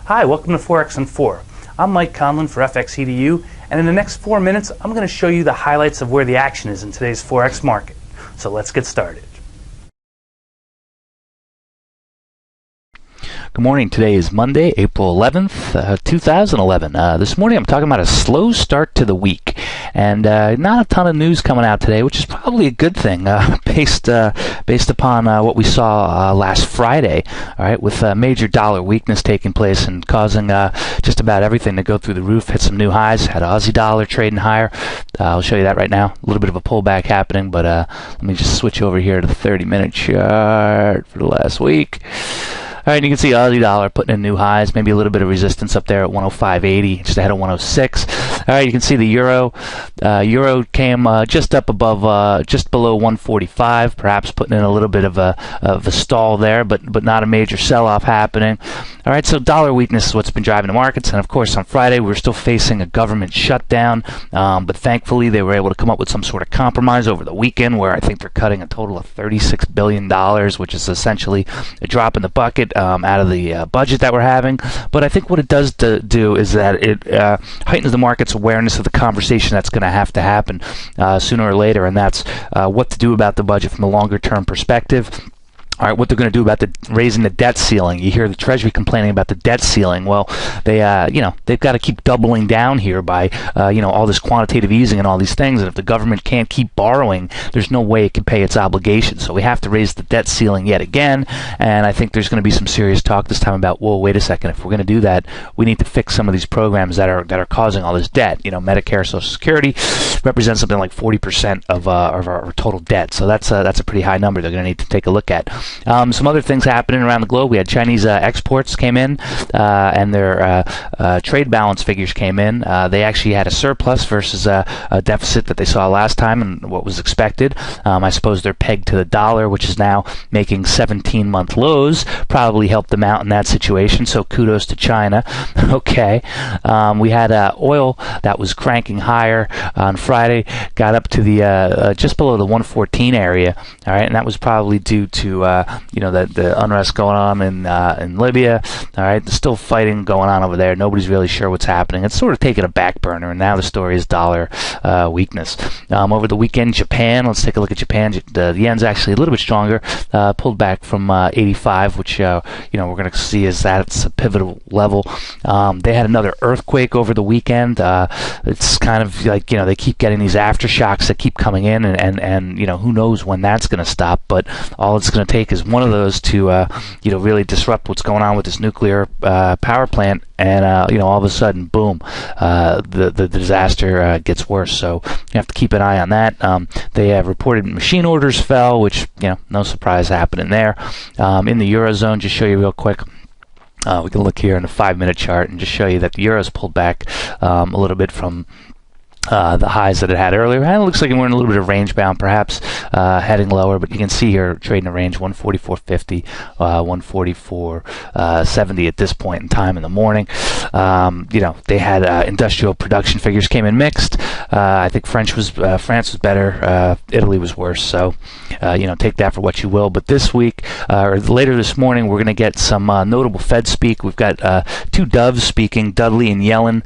Hi, welcome to Forex In Four. I'm Mike Conlon for FXEDU, and in the next 4 minutes, I'm going to show you the highlights of where the action is in today's Forex market. So let's get started. Good morning. Today is Monday, April 11th, 2011. This morning I'm talking about a slow start to the week, and not a ton of news coming out today, which is probably a good thing based upon what we saw last Friday. All right, with major dollar weakness taking place and causing just about everything to go through the roof. Hit some new highs. Had Aussie dollar trading higher. I'll show you that right now. A little bit of a pullback happening, but let me just switch over here to the 30-minute chart for the last week. All right, you can see Aussie dollar putting in new highs, maybe a little bit of resistance up there at 105.80, just ahead of 106. All right, you can see the euro. Euro came just up above, just below 145, perhaps putting in a little bit of a stall there, but not a major sell-off happening. All right, so dollar weakness is what's been driving the markets, and of course on Friday we were still facing a government shutdown, but thankfully they were able to come up with some sort of compromise over the weekend, where I think they're cutting a total of $36 billion, which is essentially a drop in the bucket out of the budget that we're having. But I think what it does do is that it heightens the market's awareness of the conversation that's going to happen sooner or later, and that's what to do about the budget from a longer-term perspective. All right, what they're going to do about raising the debt ceiling. You hear the Treasury complaining about the debt ceiling. Well, they've got to keep doubling down here by, all this quantitative easing and all these things. And if the government can't keep borrowing, there's no way it can pay its obligations. So we have to raise the debt ceiling yet again. And I think there's going to be some serious talk this time about, well, wait a second, if we're going to do that, we need to fix some of these programs that are causing all this debt. Medicare, Social Security represents something like 40% of our total debt. So that's a pretty high number they're going to need to take a look at. Some other things happening around the globe. We had Chinese exports came in, and their trade balance figures came in. They actually had a surplus versus a deficit that they saw last time and what was expected. I suppose they're pegged to the dollar, which is now making 17-month lows. Probably helped them out in that situation, so kudos to China. Okay. We had oil that was cranking higher on Friday, got up to the just below the 114 area. All right, and that was probably due to the unrest going on in Libya. All right, there's still fighting going on over there. Nobody's really sure what's happening. It's sort of taken a back burner, and now the story is dollar weakness. Over the weekend, Japan. Let's take a look at Japan. The yen's actually a little bit stronger. Pulled back from 85, which we're going to see as that's a pivotal level. They had another earthquake over the weekend. It's kind of like they keep getting these aftershocks that keep coming in, and who knows when that's going to stop. But all it's going to take is one of those to really disrupt what's going on with this nuclear power plant, and all of a sudden, boom, the disaster gets worse. So you have to keep an eye on that. They have reported machine orders fell, which no surprise happening there. In the eurozone, just show you real quick. We can look here in the 5-minute chart and just show you that the euro's pulled back a little bit from the highs that it had earlier. And it looks like we're in a little bit of range bound, perhaps heading lower, but you can see here trading a range 144.50, 144.70 at this point in time in the morning. They had industrial production figures came in mixed. I think France was better. Italy was worse. So take that for what you will. But this week or later this morning, we're going to get some notable Fed speak. We've got two doves speaking, Dudley and Yellen.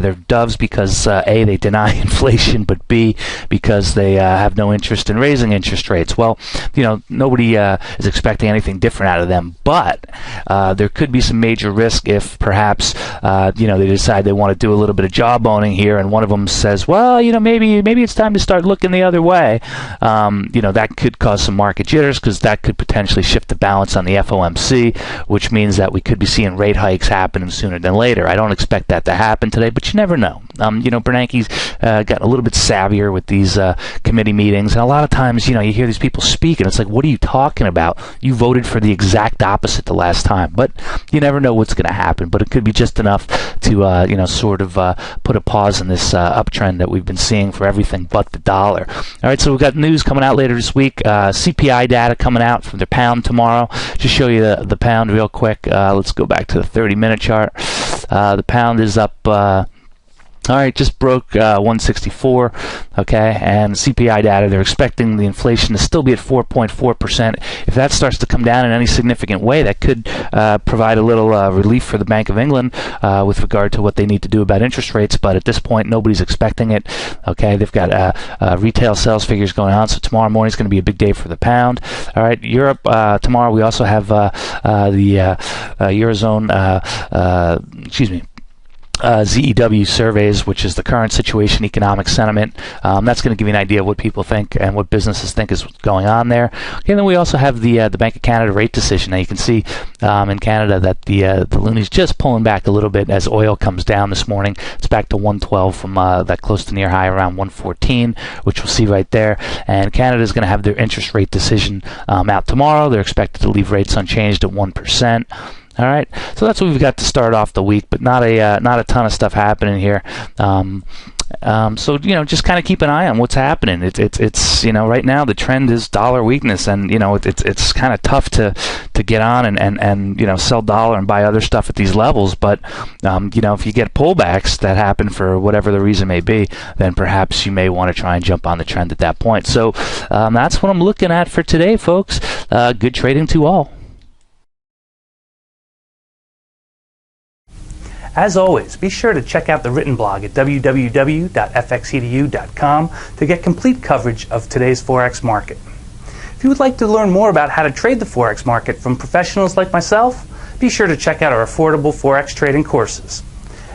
They're doves because A, they deny inflation, but B, because they have no interest in raising interest rates. Well, nobody is expecting anything different out of them, but there could be some major risk if perhaps they decide they want to do a little bit of jawboning here, and one of them says, well, maybe it's time to start looking the other way. That could cause some market jitters, because that could potentially shift the balance on the FOMC, which means that we could be seeing rate hikes happening sooner than later. I don't expect that to happen today, but you never know. Bernanke's gotten a little bit savvier with these committee meetings, and a lot of times, you hear these people speak, and it's like, what are you talking about? You voted for the exact opposite the last time. But you never know what's going to happen, but it could be just enough to, put a pause in this uptrend that we've been seeing for everything but the dollar. All right, so we've got news coming out later this week. CPI data coming out from the pound tomorrow. Just show you the pound real quick. Let's go back to the 30-minute chart. The pound is up All right, just broke 164, okay, and CPI data, they're expecting the inflation to still be at 4.4%. If that starts to come down in any significant way, that could provide a little relief for the Bank of England with regard to what they need to do about interest rates, but at this point, nobody's expecting it, okay? They've got retail sales figures going on, so tomorrow morning is going to be a big day for the pound. All right, Europe, tomorrow we also have the Eurozone, ZEW surveys, which is the current situation, economic sentiment. That's going to give you an idea of what people think and what businesses think is going on there. Okay, and then we also have the Bank of Canada rate decision. Now you can see in Canada that the loonie's just pulling back a little bit as oil comes down this morning. It's back to 112 from that close to near high around 114, which we'll see right there. And Canada is going to have their interest rate decision out tomorrow. They're expected to leave rates unchanged at 1%. All right, so that's what we've got to start off the week, but not a ton of stuff happening here. So just kind of keep an eye on what's happening. It's right now the trend is dollar weakness, and it's kind of tough to get on and sell dollar and buy other stuff at these levels. But if you get pullbacks that happen for whatever the reason may be, then perhaps you may want to try and jump on the trend at that point. So that's what I'm looking at for today, folks. Good trading to all. As always, be sure to check out the written blog at www.fxedu.com to get complete coverage of today's Forex market. If you would like to learn more about how to trade the Forex market from professionals like myself, be sure to check out our affordable Forex trading courses.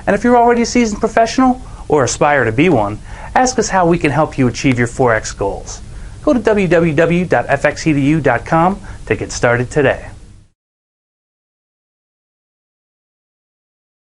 And if you're already a seasoned professional or aspire to be one, ask us how we can help you achieve your Forex goals. Go to www.fxedu.com to get started today.